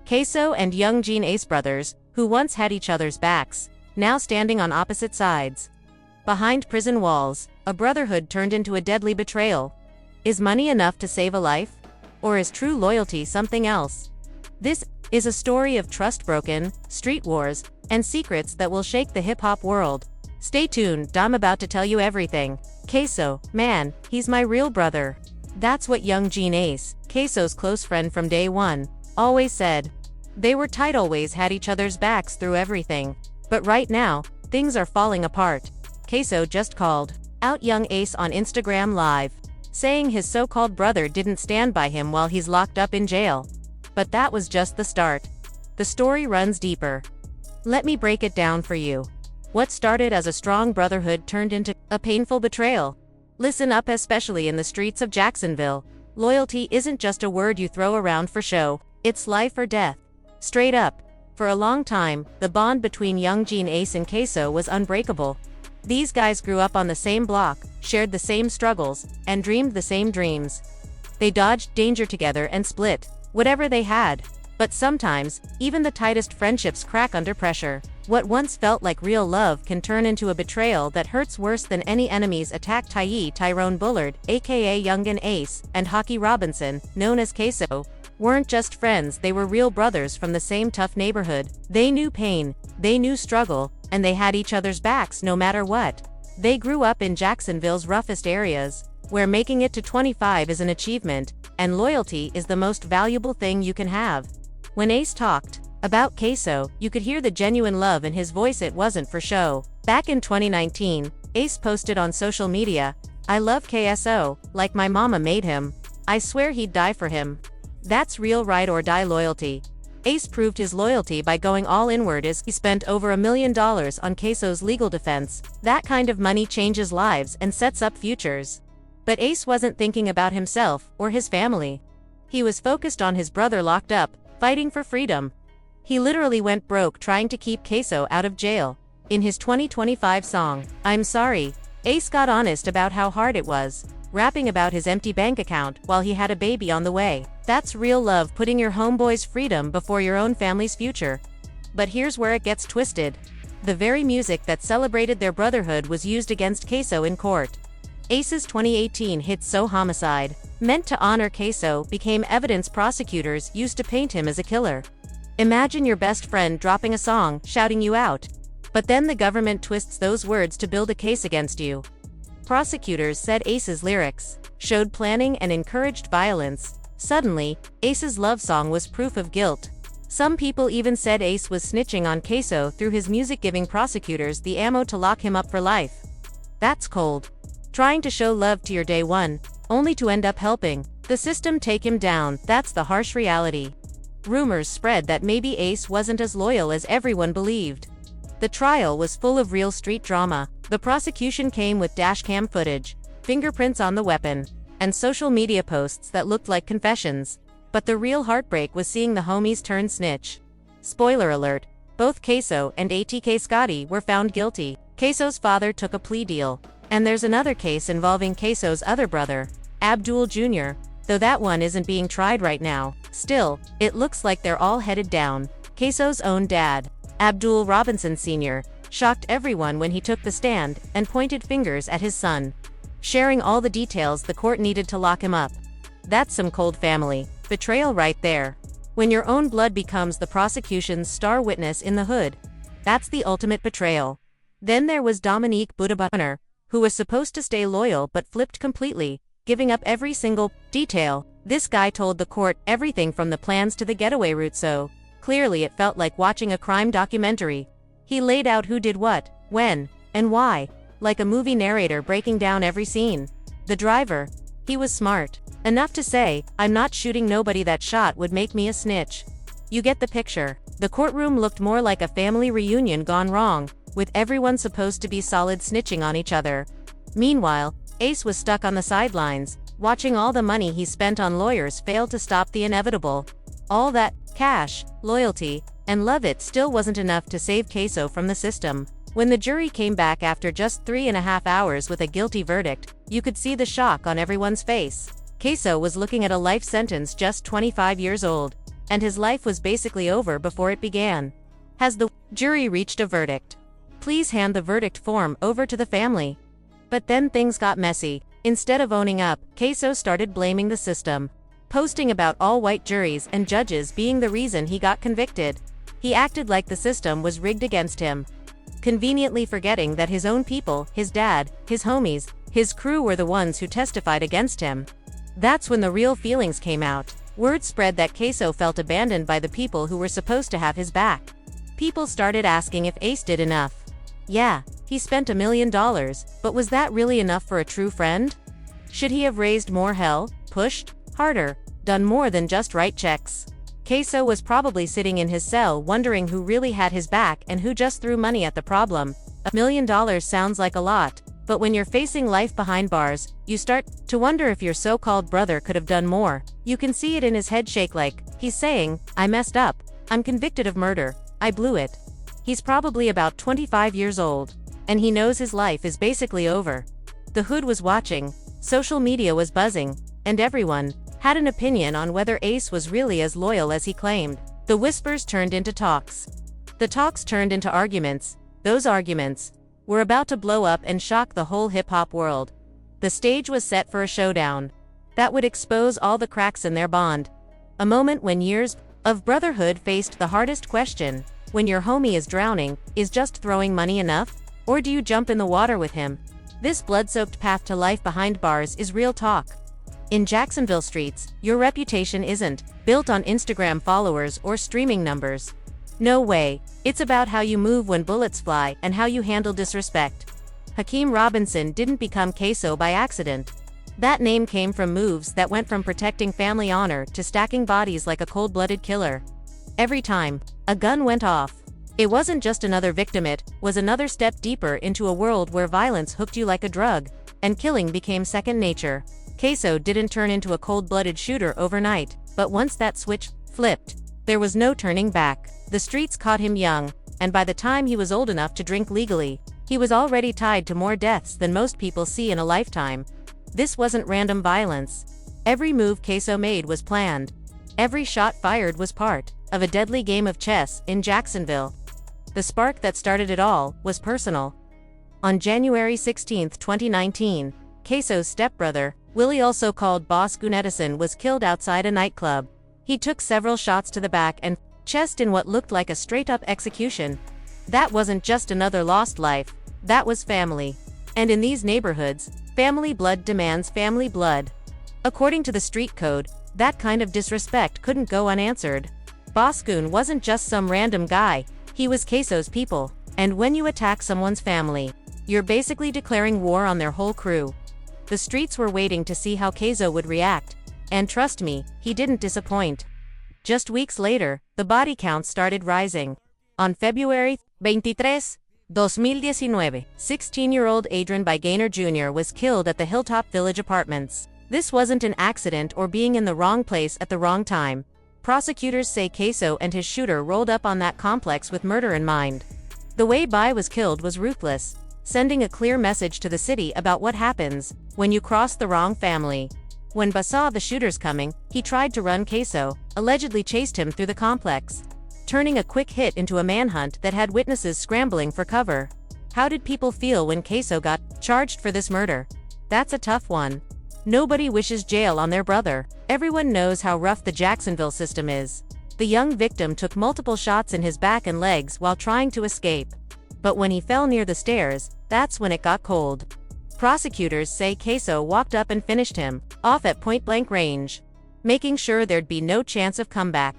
Ksoo and Yungeen Ace brothers, who once had each other's backs, now standing on opposite sides. Behind prison walls, a brotherhood turned into a deadly betrayal. Is money enough to save a life? Or is true loyalty something else? This is a story of trust broken, street wars, and secrets that will shake the hip-hop world. Stay tuned, I'm about to tell you everything. Ksoo, man, he's my real brother. That's what Yungeen Ace, Ksoo's close friend from day one, always said. They were tight, always had each other's backs through everything. But right now, things are falling apart. Ksoo just called out young Ace on Instagram Live, saying his so-called brother didn't stand by him while he's locked up in jail. But that was just the start. The story runs deeper. Let me break it down for you. What started as a strong brotherhood turned into a painful betrayal. Listen up, especially in the streets of Jacksonville. Loyalty isn't just a word you throw around for show, it's life or death. Straight up. For a long time, the bond between Yungeen Ace and Ksoo was unbreakable. These guys grew up on the same block, shared the same struggles, and dreamed the same dreams. They dodged danger together and split whatever they had. But sometimes, even the tightest friendships crack under pressure. What once felt like real love can turn into a betrayal that hurts worse than any enemy's attack. Tyrone Bullard, aka Yungeen Ace, and Hockey Robinson, known as Ksoo, weren't just friends, they were real brothers from the same tough neighborhood. They knew pain, they knew struggle, and they had each other's backs no matter what. They grew up in Jacksonville's roughest areas, where making it to 25 is an achievement, and loyalty is the most valuable thing you can have. When Ace talked about Ksoo, you could hear the genuine love in his voice, it wasn't for show. Back in 2019, Ace posted on social media, "I love Ksoo, like my mama made him. I swear he'd die for him." That's real ride or die loyalty. Ace proved his loyalty by going all inward as he spent over $1 million on Ksoo's legal defense. That kind of money changes lives and sets up futures. But Ace wasn't thinking about himself or his family. He was focused on his brother locked up, fighting for freedom. He literally went broke trying to keep Ksoo out of jail. In his 2025 song, "I'm Sorry," Ace got honest about how hard it was, rapping about his empty bank account while he had a baby on the way. That's real love, putting your homeboy's freedom before your own family's future. But here's where it gets twisted. The very music that celebrated their brotherhood was used against Ksoo in court. Ace's 2018 hit "So Homicide," meant to honor Ksoo, became evidence prosecutors used to paint him as a killer. Imagine your best friend dropping a song, shouting you out. But then the government twists those words to build a case against you. Prosecutors said Ace's lyrics showed planning and encouraged violence. Suddenly, Ace's love song was proof of guilt. Some people even said Ace was snitching on Ksoo through his music, giving prosecutors the ammo to lock him up for life. That's cold. Trying to show love to your day one, only to end up helping the system take him down. That's the harsh reality. Rumors spread that maybe Ace wasn't as loyal as everyone believed. The trial was full of real street drama. The prosecution came with dashcam footage, fingerprints on the weapon, and social media posts that looked like confessions. But the real heartbreak was seeing the homies turn snitch. Spoiler alert, both Ksoo and ATK Scotty were found guilty. Ksoo's father took a plea deal. And there's another case involving Ksoo's other brother, Abdul Jr., though that one isn't being tried right now. Still, it looks like they're all headed down. Ksoo's own dad, Abdul Robinson Sr., shocked everyone when he took the stand and pointed fingers at his son, sharing all the details the court needed to lock him up. That's some cold family betrayal right there. When your own blood becomes the prosecution's star witness in the hood, that's the ultimate betrayal. Then there was Dominique Budabutter, who was supposed to stay loyal but flipped completely, giving up every single detail. This guy told the court everything from the plans to the getaway route, so clearly it felt like watching a crime documentary. He laid out who did what, when, and why, like a movie narrator breaking down every scene. The driver, he was smart enough to say, "I'm not shooting nobody, that shot would make me a snitch." You get the picture. The courtroom looked more like a family reunion gone wrong, with everyone supposed to be solid snitching on each other. Meanwhile, Ace was stuck on the sidelines, watching all the money he spent on lawyers fail to stop the inevitable. All that cash, loyalty, and love, it still wasn't enough to save Ksoo from the system. When the jury came back after just 3.5 hours with a guilty verdict, you could see the shock on everyone's face. Ksoo was looking at a life sentence, just 25 years old. and his life was basically over before it began. Has the jury reached a verdict? Please hand the verdict form over to the family. But then things got messy. Instead of owning up, Ksoo started blaming the system, posting about all white juries and judges being the reason he got convicted. He acted like the system was rigged against him, conveniently forgetting that his own people, his dad, his homies, his crew were the ones who testified against him. That's when the real feelings came out. Word spread that Ksoo felt abandoned by the people who were supposed to have his back. People started asking if Ace did enough. Yeah, he spent $1 million, but was that really enough for a true friend? Should he have raised more hell, pushed harder, done more than just write checks? Ksoo was probably sitting in his cell wondering who really had his back and who just threw money at the problem. $1 million sounds like a lot, but when you're facing life behind bars, you start to wonder if your so-called brother could have done more. You can see it in his head shake like he's saying, "I messed up. I'm convicted of murder. I blew it." He's probably about 25 years old, and he knows his life is basically over. The hood was watching, social media was buzzing, and everyone had an opinion on whether Ace was really as loyal as he claimed. The whispers turned into talks. The talks turned into arguments. Those arguments were about to blow up and shock the whole hip-hop world. The stage was set for a showdown that would expose all the cracks in their bond. A moment when years of brotherhood faced the hardest question. When your homie is drowning, is just throwing money enough? Or do you jump in the water with him? This blood-soaked path to life behind bars is real talk. In Jacksonville streets, your reputation isn't built on Instagram followers or streaming numbers. No way. It's about how you move when bullets fly and how you handle disrespect. Hakeem Robinson didn't become Ksoo by accident. That name came from moves that went from protecting family honor to stacking bodies like a cold-blooded killer. Every time a gun went off, it wasn't just another victim, it was another step deeper into a world where violence hooked you like a drug, and killing became second nature. Ksoo didn't turn into a cold-blooded shooter overnight, but once that switch flipped, there was no turning back. The streets caught him young, and by the time he was old enough to drink legally, he was already tied to more deaths than most people see in a lifetime. This wasn't random violence. Every move Ksoo made was planned. Every shot fired was part of a deadly game of chess in Jacksonville. The spark that started it all was personal. On January 16, 2019, Ksoo's stepbrother, Willie, also called Boss Gunedison, was killed outside a nightclub. He took several shots to the back and chest in what looked like a straight-up execution. That wasn't just another lost life, that was family. And in these neighborhoods, family blood demands family blood. According to the street code, that kind of disrespect couldn't go unanswered. Boss Gun wasn't just some random guy, he was Ksoo's people. And when you attack someone's family, you're basically declaring war on their whole crew. The streets were waiting to see how Ksoo would react, and trust me, he didn't disappoint. Just weeks later, the body count started rising. On February 23, 2019, 16-year-old Adrian Gaynor Jr. was killed at the Hilltop Village Apartments. This wasn't an accident or being in the wrong place at the wrong time. Prosecutors say Ksoo and his shooter rolled up on that complex with murder in mind. The way Bai was killed was ruthless, sending a clear message to the city about what happens when you cross the wrong family. When Ba saw the shooters coming, he tried to run. Ksoo allegedly chased him through the complex, turning a quick hit into a manhunt that had witnesses scrambling for cover. How did people feel when Ksoo got charged for this murder? That's a tough one. Nobody wishes jail on their brother. Everyone knows how rough the Jacksonville system is. The young victim took multiple shots in his back and legs while trying to escape. But when he fell near the stairs, that's when it got cold. Prosecutors say Ksoo walked up and finished him off at point-blank range, making sure there'd be no chance of comeback.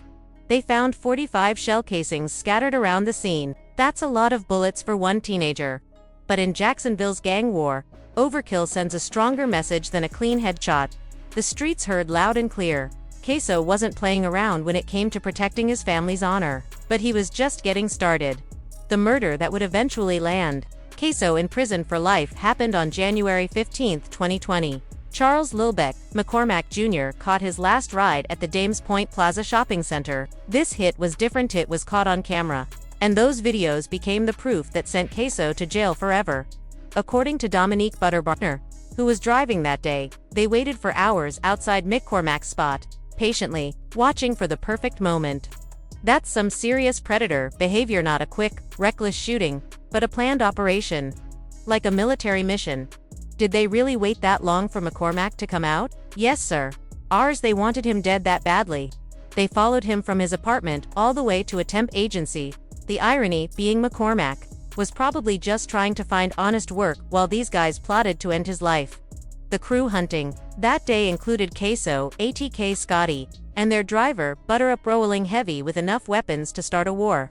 They found 45 shell casings scattered around the scene. That's a lot of bullets for one teenager. But in Jacksonville's gang war, overkill sends a stronger message than a clean headshot. The streets heard loud and clear. Ksoo wasn't playing around when it came to protecting his family's honor, but he was just getting started. The murder that would eventually land Ksoo in prison for life happened on January 15, 2020. Charles Lilbeck McCormack Jr. caught his last ride at the Dames Point Plaza shopping center. This hit was different. It was caught on camera, and those videos became the proof that sent Ksoo to jail forever. According to Dominique Butterbarner, who was driving that day, they waited for hours outside McCormack's spot. patiently, watching for the perfect moment. That's some serious predator behavior, not a quick, reckless shooting, but a planned operation. Like a military mission. Did they really wait that long for McCormack to come out? Yes, sir. They wanted him dead that badly. They followed him from his apartment all the way to a temp agency. The irony being McCormack was probably just trying to find honest work while these guys plotted to end his life. The crew hunting that day included Ksoo, ATK Scotty, and their driver, Butterup, rolling heavy with enough weapons to start a war.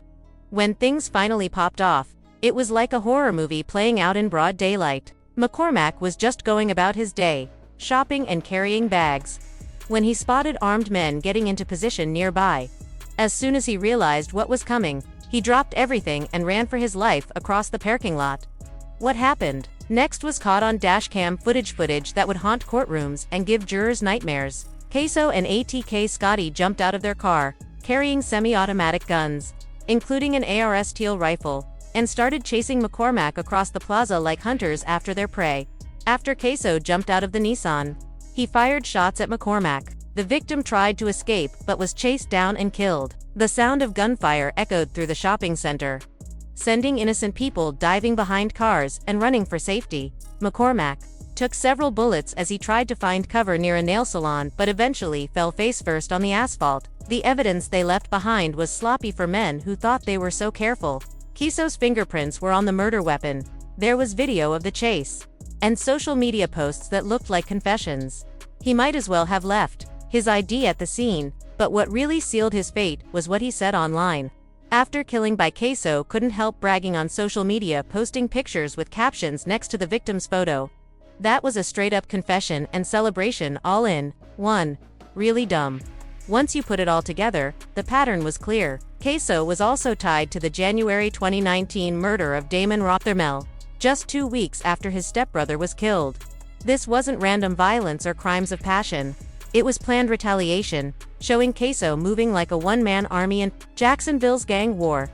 When things finally popped off, it was like a horror movie playing out in broad daylight. McCormack was just going about his day, shopping and carrying bags, when he spotted armed men getting into position nearby. As soon as he realized what was coming, he dropped everything and ran for his life across the parking lot. What happened next was caught on dashcam footage that would haunt courtrooms and give jurors nightmares. Ksoo and ATK Scotty jumped out of their car, carrying semi-automatic guns, including an AR steel rifle, and started chasing McCormack across the plaza like hunters after their prey. After Ksoo jumped out of the Nissan, he fired shots at McCormack. The victim tried to escape but was chased down and killed. The sound of gunfire echoed through the shopping center, sending innocent people diving behind cars and running for safety. McCormack took several bullets as he tried to find cover near a nail salon but eventually fell face-first on the asphalt. The evidence they left behind was sloppy for men who thought they were so careful. Ksoo's fingerprints were on the murder weapon. There was video of the chase, and social media posts that looked like confessions. He might as well have left his ID at the scene, but what really sealed his fate was what he said online. After killing by Ksoo couldn't help bragging on social media, posting pictures with captions next to the victim's photo. That was a straight-up confession and celebration all in one. Really dumb. Once you put it all together, the pattern was clear. Ksoo was also tied to the January 2019 murder of Damon Rothermel, just 2 weeks after his stepbrother was killed. This wasn't random violence or crimes of passion. It was planned retaliation, showing Ksoo moving like a one-man army in Jacksonville's gang war.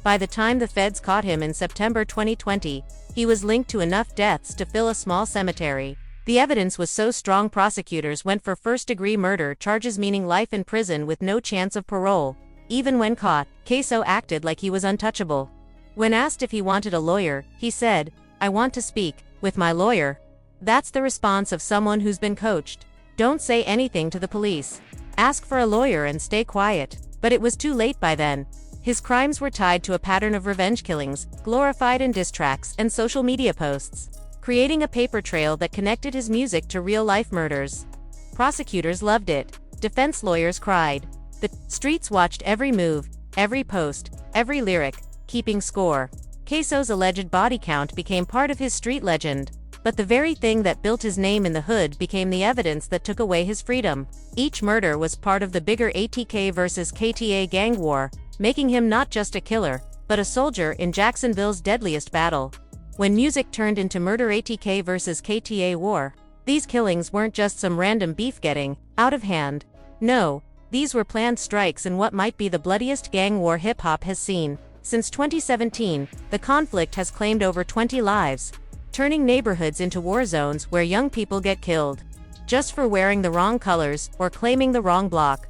By the time the feds caught him in September 2020, he was linked to enough deaths to fill a small cemetery. The evidence was so strong prosecutors went for first-degree murder charges, meaning life in prison with no chance of parole. Even when caught, Ksoo acted like he was untouchable. When asked if he wanted a lawyer, he said, "I want to speak with my lawyer." That's the response of someone who's been coached. Don't say anything to the police. Ask for a lawyer and stay quiet. But it was too late by then. His crimes were tied to a pattern of revenge killings, glorified in diss tracks and social media posts, creating a paper trail that connected his music to real-life murders. Prosecutors loved it. Defense lawyers cried. The streets watched every move, every post, every lyric, keeping score. Ksoo's alleged body count became part of his street legend. But the very thing that built his name in the hood became the evidence that took away his freedom. Each murder was part of the bigger ATK versus KTA gang war, making him not just a killer, but a soldier in Jacksonville's deadliest battle. When music turned into murder ATK versus KTA war, these killings weren't just some random beef getting out of hand. No, these were planned strikes in what might be the bloodiest gang war hip-hop has seen. Since 2017, the conflict has claimed over 20 lives, turning neighborhoods into war zones where young people get killed just for wearing the wrong colors or claiming the wrong block.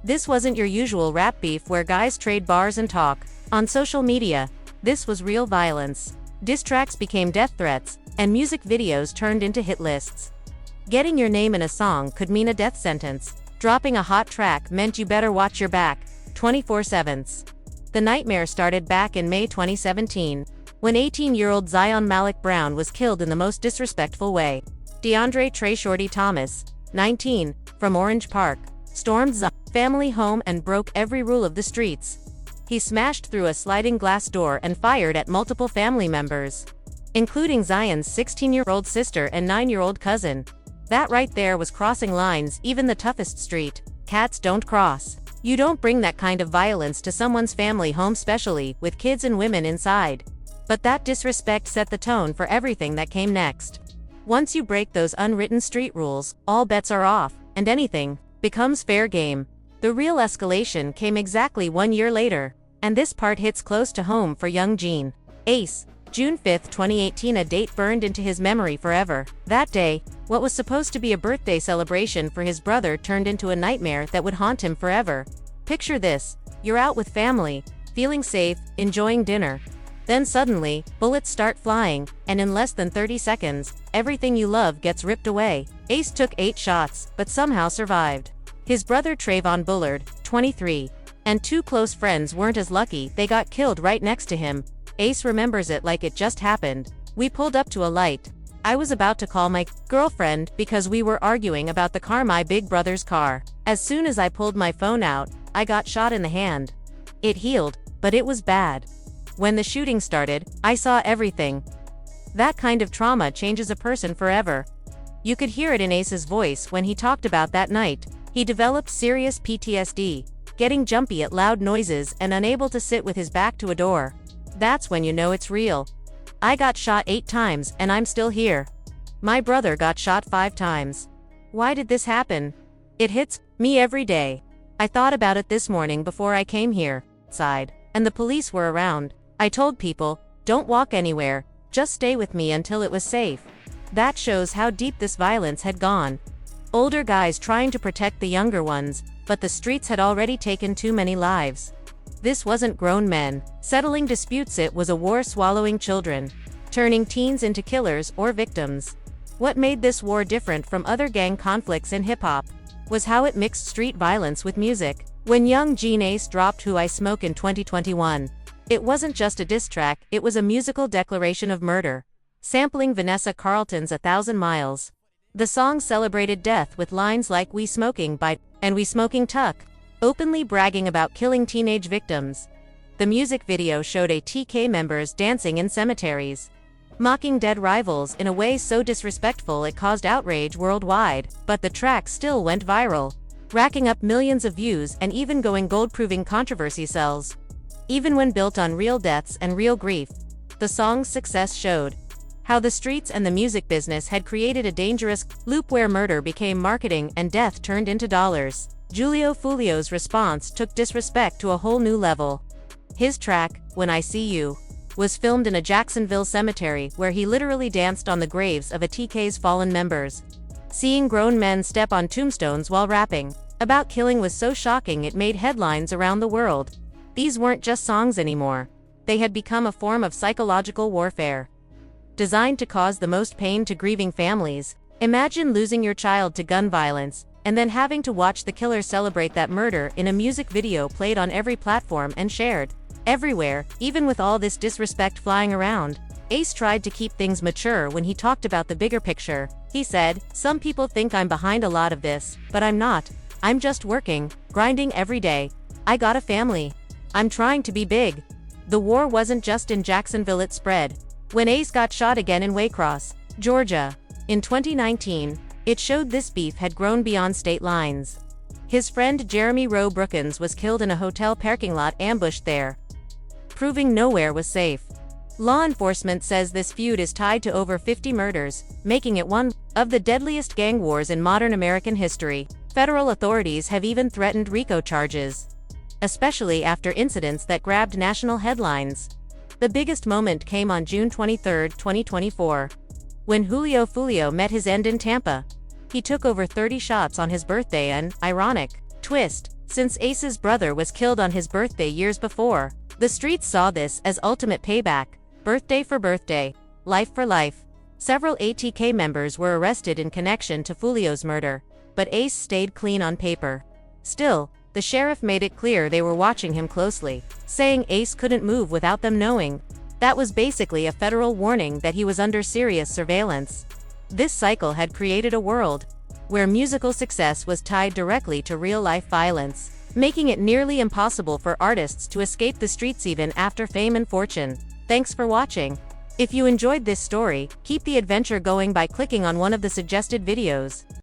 This wasn't your usual rap beef where guys trade bars and talk. On social media, this was real violence. Diss tracks became death threats, and music videos turned into hit lists. Getting your name in a song could mean a death sentence. Dropping a hot track meant you better watch your back, 24/7. The nightmare started back in May 2017. When 18-year-old Zion Malik Brown was killed in the most disrespectful way. DeAndre Trey Shorty Thomas, 19, from Orange Park, stormed Zion's family home and broke every rule of the streets. He smashed through a sliding glass door and fired at multiple family members, including Zion's 16-year-old sister and 9-year-old cousin. That right there was crossing lines even the toughest street cats don't cross. You don't bring that kind of violence to someone's family home, especially with kids and women inside. But that disrespect set the tone for everything that came next. Once you break those unwritten street rules, all bets are off, and anything becomes fair game. The real escalation came exactly 1 year later, and this part hits close to home for Yungeen. Ace, June 5, 2018, a date burned into his memory forever. That day, what was supposed to be a birthday celebration for his brother turned into a nightmare that would haunt him forever. Picture this: you're out with family, feeling safe, enjoying dinner. Then suddenly, bullets start flying, and in less than 30 seconds, everything you love gets ripped away. Ace took 8 shots, but somehow survived. His brother Trayvon Bullard, 23, and 2 close friends weren't as lucky. They got killed right next to him. Ace remembers it like it just happened. "We pulled up to a light. I was about to call my girlfriend because we were arguing about the car, my big brother's car. As soon as I pulled my phone out, I got shot in the hand. It healed, but it was bad. When the shooting started, I saw everything." That kind of trauma changes a person forever. You could hear it in Ace's voice when he talked about that night. He developed serious PTSD, getting jumpy at loud noises and unable to sit with his back to a door. That's when you know it's real. "I got shot 8 times and I'm still here. My brother got shot 5 times. Why did this happen? It hits me every day. I thought about it this morning before I came here," sighed. "And the police were around. I told people, don't walk anywhere, just stay with me until it was safe." That shows how deep this violence had gone. Older guys trying to protect the younger ones, but the streets had already taken too many lives. This wasn't grown men settling disputes, it was a war swallowing children, turning teens into killers or victims. What made this war different from other gang conflicts in hip-hop was how it mixed street violence with music. When Yungeen Ace dropped Who I Smoke in 2021, it wasn't just a diss track, it was a musical declaration of murder, sampling Vanessa Carlton's 1,000 Miles. The song celebrated death with lines like "We smoking bite" and "We smoking tuck," openly bragging about killing teenage victims. The music video showed ATK members dancing in cemeteries, mocking dead rivals in a way so disrespectful it caused outrage worldwide, but the track still went viral, racking up millions of views and even going gold, proving controversy sells. Even when built on real deaths and real grief, the song's success showed how the streets and the music business had created a dangerous loop where murder became marketing and death turned into dollars. Julio Fulio's response took disrespect to a whole new level. His track, "When I See You," was filmed in a Jacksonville cemetery where he literally danced on the graves of ATK's fallen members. Seeing grown men step on tombstones while rapping about killing was so shocking it made headlines around the world. These weren't just songs anymore. They had become a form of psychological warfare, designed to cause the most pain to grieving families. Imagine losing your child to gun violence, and then having to watch the killer celebrate that murder in a music video played on every platform and shared everywhere. Even with all this disrespect flying around, Ace tried to keep things mature when he talked about the bigger picture. He said, "Some people think I'm behind a lot of this, but I'm not. I'm just working, grinding every day. I got a family. I'm trying to be big." The war wasn't just in Jacksonville, it spread. When Ace got shot again in Waycross, Georgia, in 2019, it showed this beef had grown beyond state lines. His friend Jeremy Roe Brookins was killed in a hotel parking lot, ambushed there, proving nowhere was safe. Law enforcement says this feud is tied to over 50 murders, making it one of the deadliest gang wars in modern American history. Federal authorities have even threatened RICO charges, especially after incidents that grabbed national headlines. The biggest moment came on June 23, 2024, when Julio Fulio met his end in Tampa. He took over 30 shots on his birthday, an ironic twist, since Ace's brother was killed on his birthday years before. The streets saw this as ultimate payback. Birthday for birthday, life for life. Several ATK members were arrested in connection to Fulio's murder, but Ace stayed clean on paper. Still, the sheriff made it clear they were watching him closely, saying Ace couldn't move without them knowing. That was basically a federal warning that he was under serious surveillance. This cycle had created a world where musical success was tied directly to real-life violence, making it nearly impossible for artists to escape the streets even after fame and fortune. Thanks for watching. If you enjoyed this story, keep the adventure going by clicking on one of the suggested videos.